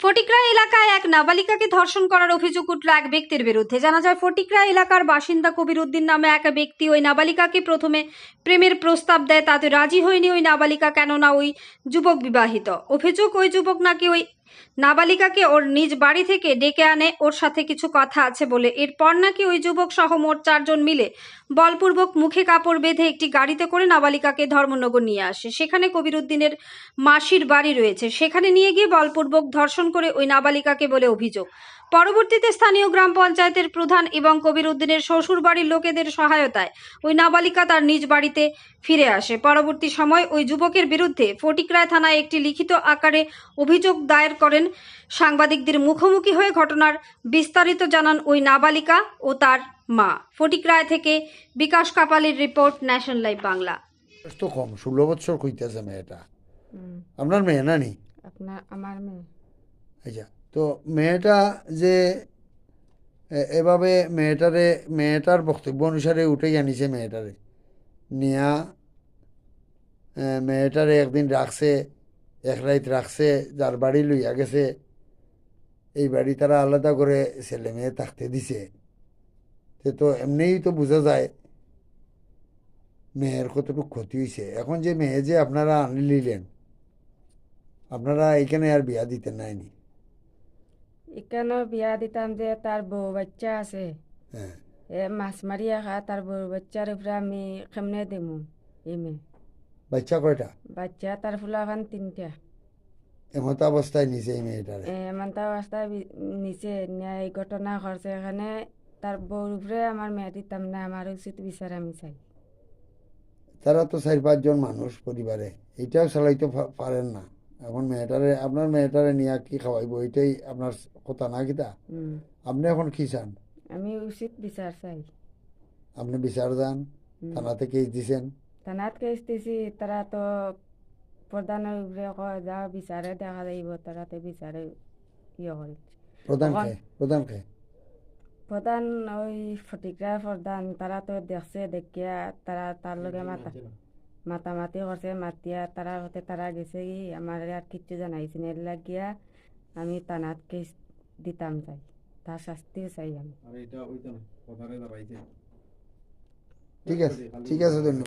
ফটিকরা এলাকায় এক নাবালিকাকে ধর্ষণ করার অভিযোগ উঠল এক ব্যক্তির বিরুদ্ধে। জানা যায়, ফটিকরা এলাকার বাসিন্দা কবির উদ্দিন নামে এক ব্যক্তি ওই নাবালিকাকে প্রথমে প্রেমের প্রস্তাব দেয়। তাতে রাজি হয়নি ওই নাবালিকা, কেননা ওই যুবক বিবাহিত। অভিযোগ, ওই যুবক নাকি ওই নাবালিকাকে ওর নিজ বাড়ি থেকে ডেকে আনে, ওর সাথে কিছু কথা আছে বলে। এরপর নাকি ওই যুবক সহ মোট 4 জন মিলে বলপূর্বক মুখে কাপড় বেঁধে একটি গাড়িতে করে নাবালিকাকে ধর্মনগর নিয়ে আসে। সেখানে কবির উদ্দিনের মাসির বাড়ি রয়েছে, সেখানে নিয়ে গিয়ে বলপূর্বক ধর্ষণ করে ওই নাবালিকাকে বলে অভিযোগ। পরবর্তীতে স্থানীয় গ্রাম পঞ্চায়েতের প্রধান এবং কবির উদ্দিনের শ্বশুর বাড়ির লোকেদের সহায়তায় ওই নাবালিকা তার নিজ বাড়িতে ফিরে আসে। পরবর্তী সময় ওই যুবকের বিরুদ্ধে ফটিকরায় থানায় একটি লিখিত আকারে অভিযোগ দায়ের করেন। সাংবাদিকদের মুখোমুখি হয়ে ঘটনার বিস্তারিত জানান ওই নাবালিকা ও তার মা। ফটিকরায় থেকে বিকাশ কাপালির রিপোর্ট, ন্যাশনাল লাইভ বাংলা। তো কম 16 বছর কইতেছে মেয়েটা। আপনার মেয়ে না নি? আমার মেয়ে। আচ্ছা, তো মেয়েটা যে এভাবে মেয়েটার বক্তব্য অনুসারে উঠে আনিছে, মেয়েটারে নিয়া মেয়েটারে একদিন রাখছে, এক রাত রাখছে, যার বাড়ি লইয়া গেছে। এই বাড়ি তারা আলাদা করে ছেলে মেয়ে থাকতে দিছে। তো এমনিই তো বোঝা যায় মেয়ের কতটুকু ক্ষতি হয়েছে। এখন যে মেয়ে যে আপনারা আনলিলেন, আপনারা এখানে আর বিয়া দিতে নাইনি? এখানেও বিয়া দিতাম যে তার বউ বাচ্চা আছে, হ্যাঁ, এ মাছ মারিয়া খা, তার বউ বাচ্চার উপরে আমি কেমনে দেবো? এই মেয়ে বাচ্চা কয়টা? বাচ্চা তার ফুলাফান 3টা। এমত অবস্থায় নিছে এই মেয়েটারে? এমনটা অবস্থায় নিচে এই ঘটনা করছে। এখানে তার বউর উপরে আমার মেয়ে দিতাম না, আমার উচিত বিচার আমি চাই। তারা তো 4-5 জন মানুষ পরিবারে, এইটাও চালাইতে পারেন না। এখন আপনার মেয়েটারে নিয়ে কি খাওয়াইব, এটাই আপনার কথা না কিতা? আপনি এখন কি চান? আমি উচিত বিচার চাই। আপনি বিচার যান, থানাতে কেস দিছেন? থানাত কেস দিছি, তারা তো প্রধানের উপরে কয় যা বিচারে দেখা যাইব, তারাতে বিচারে ইয়ে করে। প্রধানকে প্রধান ওই ফটিকরা প্রধান, তারা তো দেখছে, দেখিয়া তারা তার লগে মাতামাতি করছে। মাতিয়া তারা হতে তারা গেছে কি আমার আর কিচ্ছু জানাইছে না। লাগিয়া আমি থানাত কেস দিতাম চাই, তার শাস্তি চাই আমি। ঠিক আছে, ঠিক আছে, ধন্যবাদ।